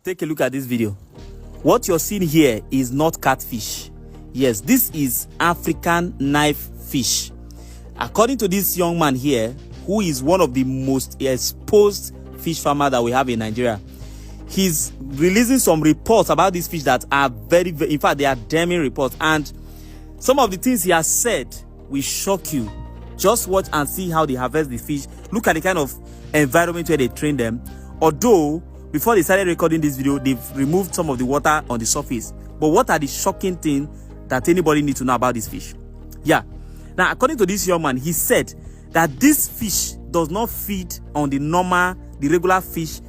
Take a look at this video. What you're seeing here is not catfish. Yes, this is African knife fish. According to this young man here, who is one of the most exposed fish farmer that we have in Nigeria, he's releasing some reports about these fish that are very, in fact, they are damning reports. And some of the things he has said will shock you. Just watch and see how they harvest the fish. Look at the kind of environment where they train them. Although, before they started recording this video, they've removed some of the water on the surface. But what are the shocking things that anybody needs to know about this fish? Yeah. Now, according to this young man, he said that this fish does not feed on the regular fish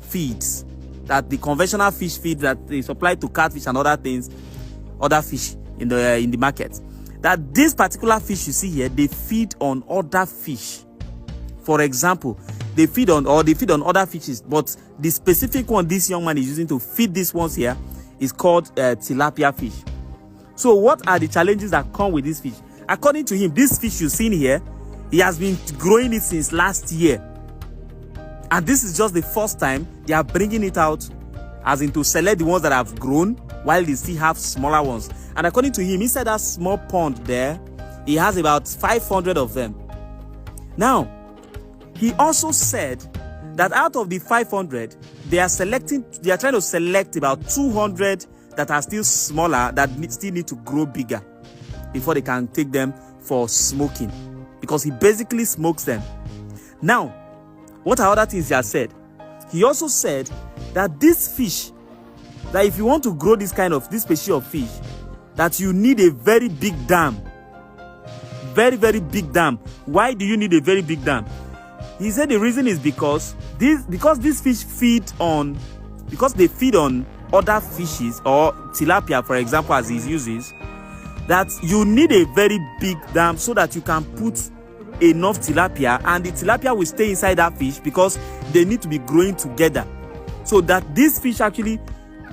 feeds, that the conventional fish feed that they supply to catfish and other things, other fish in the market. That this particular fish you see here, they feed on other fish. For example, they feed on other fishes, but the specific one this young man is using to feed these ones here is called tilapia fish. So what are the challenges that come with this fish? According to him, this fish you've seen here, he has been growing it since last year. And this is just the first time they are bringing it out, as in to select the ones that have grown while they still have smaller ones. And according to him, inside that small pond there, he has about 500 of them. Now, he also said that out of the 500, they are trying to select about 200 that are still smaller, that still need to grow bigger before they can take them for smoking, because he basically smokes them. Now, what are other things he has said? He also said that this fish, that if you want to grow this species of fish, that you need a very big dam. Very, very big dam. Why do you need a very big dam? He said the reason is because these fish feed on other fishes, or tilapia, for example, as he uses, that you need a very big dam so that you can put enough tilapia, and the tilapia will stay inside that fish because they need to be growing together, so that these fish actually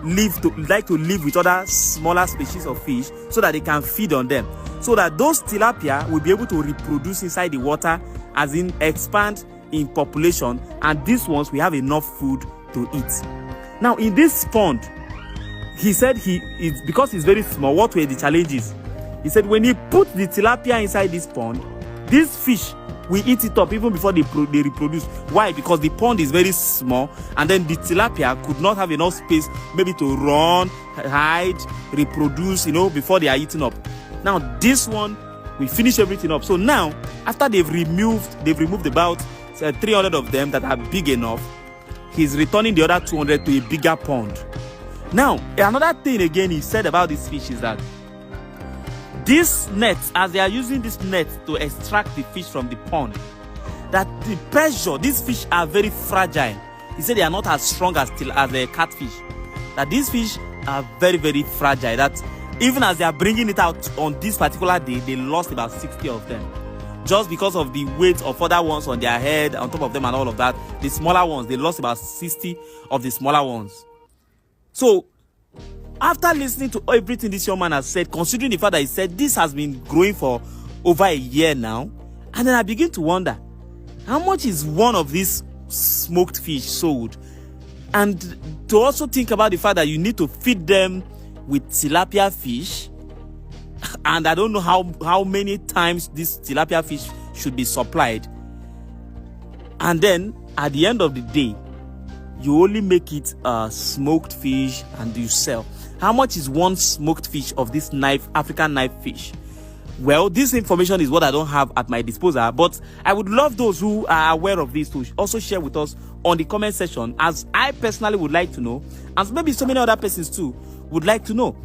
like to live with other smaller species of fish, so that they can feed on them, so that those tilapia will be able to reproduce inside the water, as in expand in population, and these ones will have enough food to eat. Now, in this pond, he said because it's very small, what were the challenges? He said when he put the tilapia inside this pond, these fish will eat it up even before they reproduce. Why? Because the pond is very small, and then the tilapia could not have enough space maybe to run, hide, reproduce, before they are eaten up. Now, this one will finish everything up. So now, after they've removed about 300 of them that are big enough, he's returning the other 200 to a bigger pond. Now, another thing again he said about this fish is that this net, as they are using this net to extract the fish from the pond, that the pressure, these fish are very fragile. He said they are not as strong as a catfish. That these fish are very, very fragile. That even as they are bringing it out on this particular day, they lost about 60 of them. Just because of the weight of other ones on their head, on top of them and all of that, the smaller ones, they lost about 60 of the smaller ones. So, after listening to everything this young man has said, considering the fact that he said this has been growing for over a year now, and then I begin to wonder, how much is one of these smoked fish sold? And to also think about the fact that you need to feed them with tilapia fish, and I don't know how many times this tilapia fish should be supplied. And then, at the end of the day, you only make it smoked fish and you sell. How much is one smoked fish of this African knife fish? Well, this information is what I don't have at my disposal, but I would love those who are aware of this to also share with us on the comment section, as I personally would like to know, and maybe so many other persons too would like to know.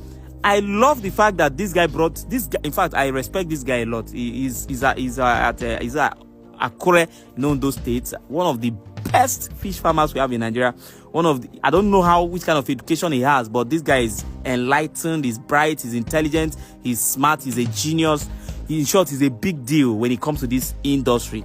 I love the fact that this guy brought this guy. In fact, I respect this guy a lot. He's at Akure, in those states, one of the best fish farmers we have in Nigeria. I don't know which kind of education he has, but this guy is enlightened, he's bright, he's intelligent, he's smart, he's a genius. In short, he's a big deal when it comes to this industry.